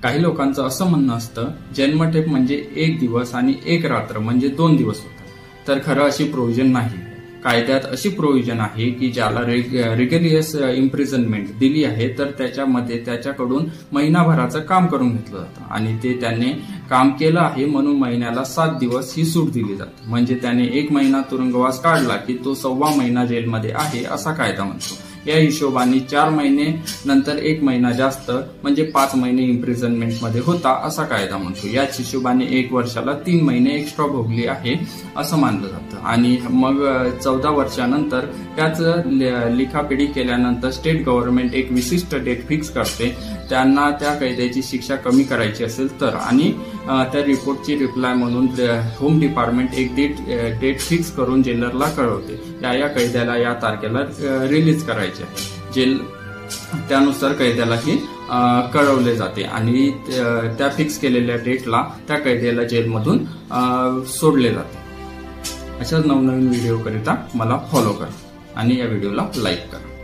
काही लोकांचं असं म्हणणं असतं जन्मठेप म्हणजे 1 दिवस आणि 1 रात्र म्हणजे 2 दिवस होतात, तर खरं अशी प्रोव्हिजन नाही. कायद्यात अशी प्रोव्हिजन आहे की ज्याला रिगलियस इम्प्रिझनमेंट दिली आहे तर त्याच्यामध्ये त्याच्याकडून महिनाभराचं काम करून घेतलं जातं आणि ते त्याने काम केलं आहे म्हणून महिन्याला 7 दिवस ही सूट दिली जाते. म्हणजे त्याने 1 महिना तुरुंगवास काढला की तो 1.25 महिना जेलमध्ये आहे असा कायदा म्हणतो. या हिशोबाने 4 महिने नंतर 1 महिना जास्त म्हणजे 5 महिने इम्प्रिझनमेंट मध्ये होता असा कायदा म्हणतो. याच हिशोबाने 1 वर्षाला 3 महिने एक्स्ट्रा भोगली आहे असं मानलं जातं. आणि मग 14 वर्षानंतर त्याच लिखापिढी केल्यानंतर स्टेट गव्हर्नमेंट एक विशिष्ट डेट फिक्स करते. त्यांना त्या कैद्याची शिक्षा कमी करायची असेल तर, आणि त्या रिपोर्टची रिप्लाय म्हणून होम डिपार्टमेंट एक डेट फिक्स करून जेलरला कळवते या कैद्याला या तारखेला रिलीज करायचे आहे. जेल त्यानुसार कैद्यालाही कळवले जाते आणि त्या फिक्स केलेल्या डेटला त्या कैद्याला जेलमधून सोडले जाते. अशाच नवनवीन व्हिडिओ करिता मला फॉलो करा आणि या व्हिडिओला लाईक करा.